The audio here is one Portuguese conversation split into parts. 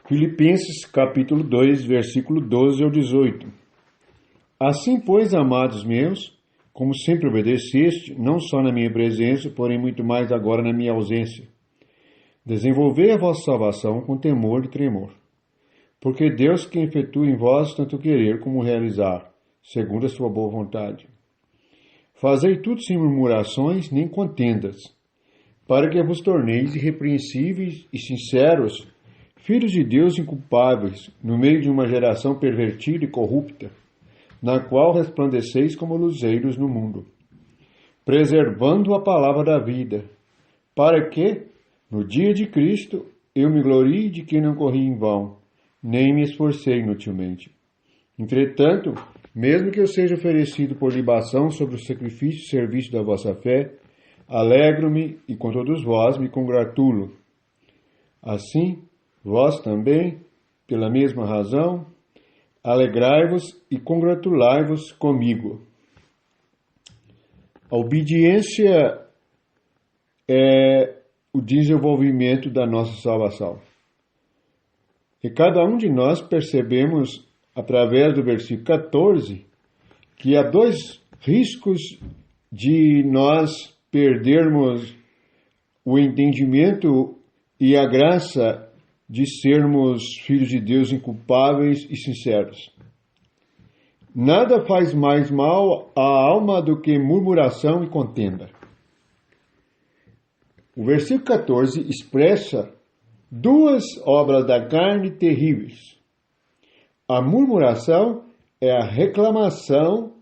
Filipenses capítulo 2, versículo 12 ao 18. Assim, pois, amados meus, como sempre obedeceste, não só na minha presença, porém muito mais agora na minha ausência, desenvolvei a vossa salvação com temor e tremor. Porque Deus que efetua em vós tanto querer como realizar, segundo a sua boa vontade. Fazei tudo sem murmurações nem contendas, para que vos torneis irrepreensíveis e sinceros, filhos de Deus inculpáveis, no meio de uma geração pervertida e corrupta, na qual resplandeceis como luzeiros no mundo, preservando a palavra da vida, para que, no dia de Cristo, eu me glorie de que não corri em vão, nem me esforcei inutilmente. Entretanto, mesmo que eu seja oferecido por libação sobre o sacrifício e serviço da vossa fé, alegro-me e com todos vós me congratulo. Assim, vós também, pela mesma razão, alegrai-vos e congratulai-vos comigo. A obediência é o desenvolvimento da nossa salvação. E cada um de nós percebemos, através do versículo 14, que há dois riscos de nós perdermos o entendimento e a graça de sermos filhos de Deus inculpáveis e sinceros. Nada faz mais mal à alma do que murmuração e contenda. O versículo 14 expressa duas obras da carne terríveis. A murmuração é a reclamação,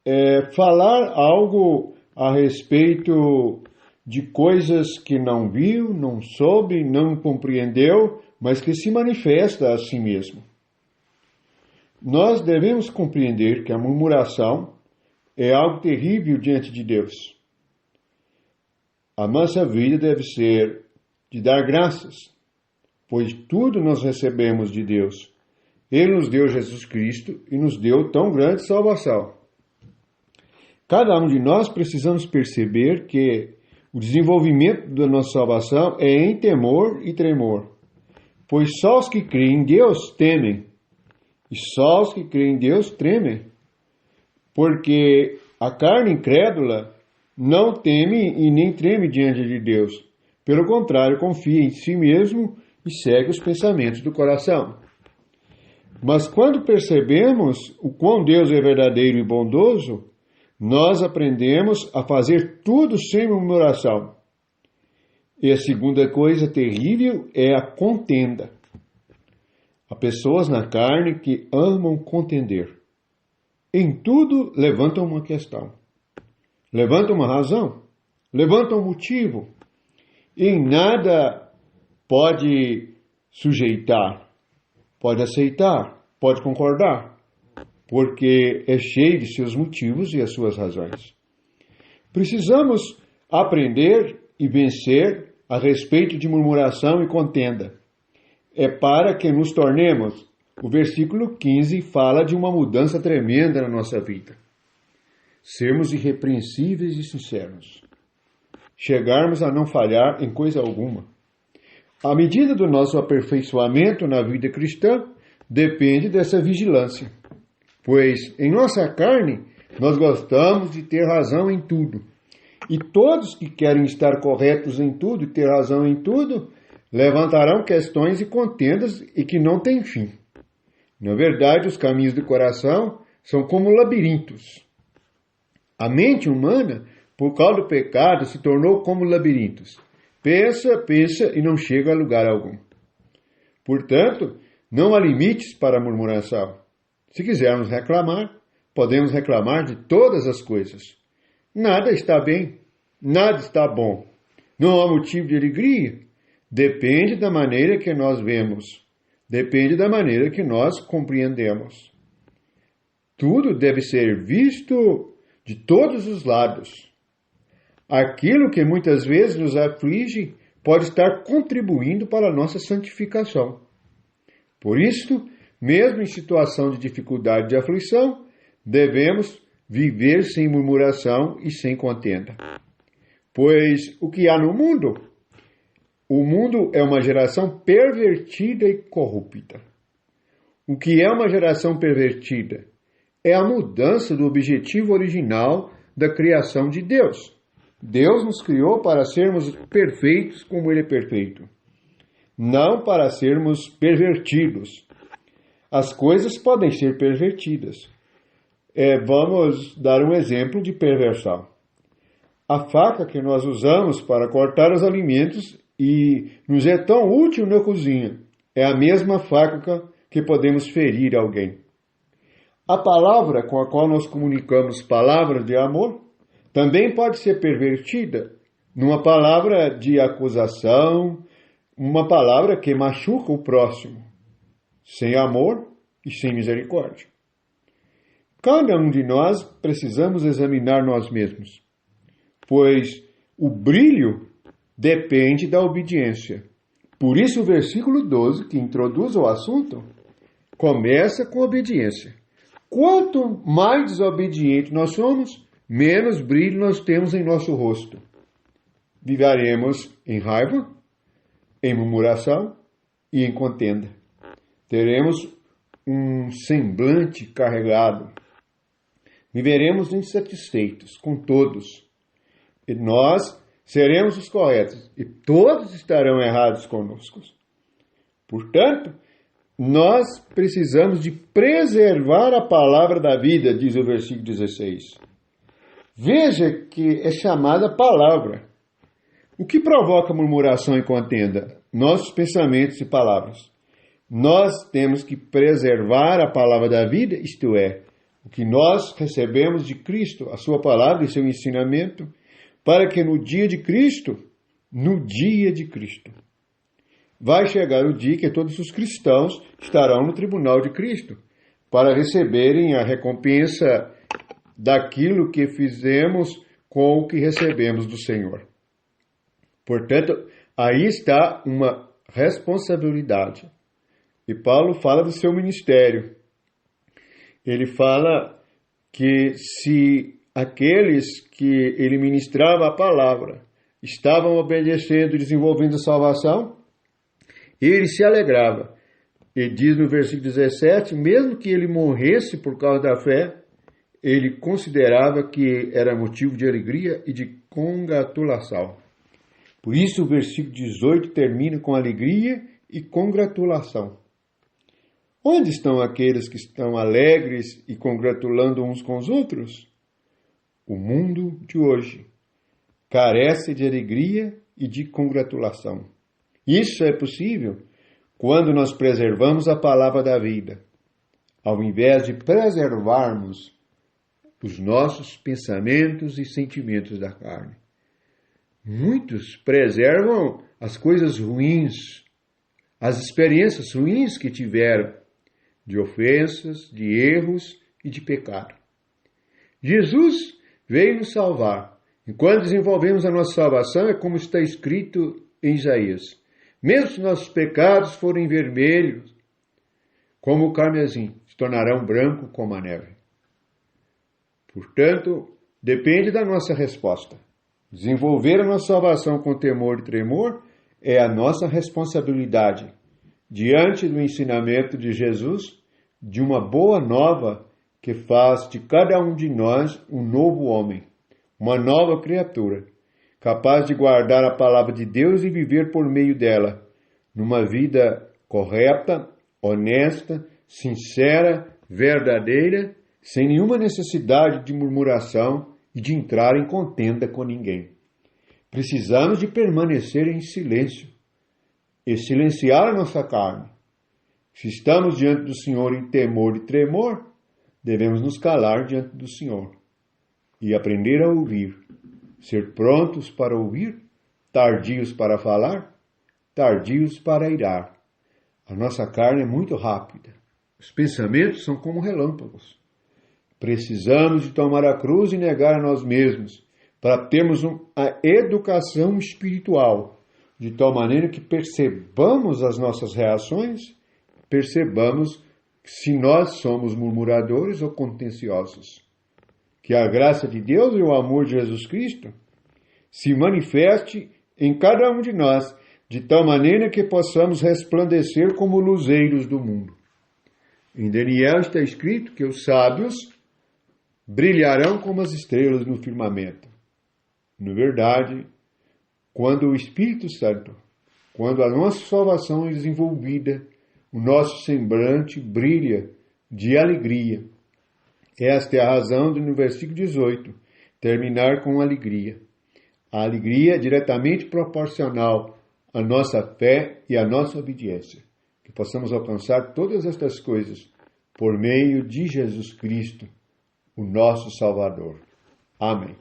é falar algo a respeito de coisas que não viu, não soube, não compreendeu, mas que se manifesta a si mesmo. Nós devemos compreender que a murmuração é algo terrível diante de Deus. A nossa vida deve ser de dar graças, pois tudo nós recebemos de Deus. Ele nos deu Jesus Cristo e nos deu tão grande salvação. Cada um de nós precisamos perceber que o desenvolvimento da nossa salvação é em temor e tremor, pois só os que creem em Deus temem, e só os que creem em Deus tremem, porque a carne incrédula não teme e nem treme diante de Deus, pelo contrário, confia em si mesmo e segue os pensamentos do coração. Mas quando percebemos o quão Deus é verdadeiro e bondoso, nós aprendemos a fazer tudo sem murmuração. E a segunda coisa terrível é a contenda. Há pessoas na carne que amam contender. Em tudo levantam uma questão. Levantam uma razão. Levantam um motivo. Em nada pode sujeitar. Pode aceitar. Pode concordar. Porque é cheio de seus motivos e as suas razões. Precisamos aprender e vencer a respeito de murmuração e contenda. É para que nos tornemos. O versículo 15 fala de uma mudança tremenda na nossa vida. Sermos irrepreensíveis e sinceros. Chegarmos a não falhar em coisa alguma. A medida do nosso aperfeiçoamento na vida cristã depende dessa vigilância. Pois em nossa carne nós gostamos de ter razão em tudo. E todos que querem estar corretos em tudo e ter razão em tudo, levantarão questões e contendas e que não têm fim. Na verdade, os caminhos do coração são como labirintos. A mente humana, por causa do pecado, se tornou como labirintos. Pensa e não chega a lugar algum. Portanto, não há limites para a murmuração. Se quisermos reclamar, podemos reclamar de todas as coisas. Nada está bem, nada está bom. Não há motivo de alegria. Depende da maneira que nós vemos. Depende da maneira que nós compreendemos. Tudo deve ser visto de todos os lados. Aquilo que muitas vezes nos aflige pode estar contribuindo para a nossa santificação. Por isso, mesmo em situação de dificuldade e de aflição, devemos viver sem murmuração e sem contenda. Pois o que há no mundo o mundo é uma geração pervertida e corrupta. O que é uma geração pervertida? É a mudança do objetivo original da criação de Deus. Deus nos criou para sermos perfeitos como Ele é perfeito, não para sermos pervertidos. As coisas podem ser pervertidas. Vamos dar um exemplo de perversão. A faca que nós usamos para cortar os alimentos e nos é tão útil na cozinha é a mesma faca que podemos ferir alguém. A palavra com a qual nós comunicamos palavras de amor também pode ser pervertida numa palavra de acusação, uma palavra que machuca o próximo, sem amor e sem misericórdia. Cada um de nós precisamos examinar nós mesmos, pois o brilho depende da obediência. Por isso o versículo 12, que introduz o assunto, começa com obediência. Quanto mais desobediente nós somos, menos brilho nós temos em nosso rosto. Viveremos em raiva, em murmuração e em contenda. Teremos um semblante carregado. Viveremos insatisfeitos com todos. E nós seremos os corretos e todos estarão errados conosco. Portanto, nós precisamos de preservar a palavra da vida, diz o versículo 16. Veja que é chamada palavra. O que provoca murmuração e contenda? Nossos pensamentos e palavras. Nós temos que preservar a palavra da vida, isto é, o que nós recebemos de Cristo, a sua palavra e seu ensinamento, para que no dia de Cristo, vai chegar o dia que todos os cristãos estarão no tribunal de Cristo, para receberem a recompensa daquilo que fizemos com o que recebemos do Senhor. Portanto, aí está uma responsabilidade. E Paulo fala do seu ministério. Ele fala que se aqueles que ele ministrava a palavra estavam obedecendo e desenvolvendo a salvação, ele se alegrava. Ele diz no versículo 17, mesmo que ele morresse por causa da fé, ele considerava que era motivo de alegria e de congratulação. Por isso o versículo 18 termina com alegria e congratulação. Onde estão aqueles que estão alegres e congratulando uns com os outros? O mundo de hoje carece de alegria e de congratulação. Isso é possível quando nós preservamos a palavra da vida, ao invés de preservarmos os nossos pensamentos e sentimentos da carne. Muitos preservam as coisas ruins, as experiências ruins que tiveram, de ofensas, de erros e de pecado. Jesus veio nos salvar. E quando desenvolvemos a nossa salvação, é como está escrito em Isaías. Mesmo se nossos pecados forem vermelhos, como o carmesim, se tornarão branco como a neve. Portanto, depende da nossa resposta. Desenvolver a nossa salvação com temor e tremor é a nossa responsabilidade diante do ensinamento de Jesus, de uma boa nova que faz de cada um de nós um novo homem, uma nova criatura, capaz de guardar a palavra de Deus e viver por meio dela, numa vida correta, honesta, sincera, verdadeira, sem nenhuma necessidade de murmuração e de entrar em contenda com ninguém. Precisamos de permanecer em silêncio e silenciar a nossa carne. Se estamos diante do Senhor em temor e tremor, devemos nos calar diante do Senhor e aprender a ouvir, ser prontos para ouvir, tardios para falar, tardios para irar. A nossa carne é muito rápida. Os pensamentos são como relâmpagos. Precisamos de tomar a cruz e negar a nós mesmos, para termos a educação espiritual, de tal maneira que percebamos as nossas reações, percebamos se nós somos murmuradores ou contenciosos. Que a graça de Deus e o amor de Jesus Cristo se manifeste em cada um de nós, de tal maneira que possamos resplandecer como luzeiros do mundo. Em Daniel está escrito que os sábios brilharão como as estrelas no firmamento. Na verdade, quando o Espírito Santo, quando a nossa salvação é desenvolvida, o nosso semblante brilha de alegria. Esta é a razão de, no versículo 18, terminar com alegria. A alegria é diretamente proporcional à nossa fé e à nossa obediência. Que possamos alcançar todas estas coisas por meio de Jesus Cristo, o nosso Salvador. Amém.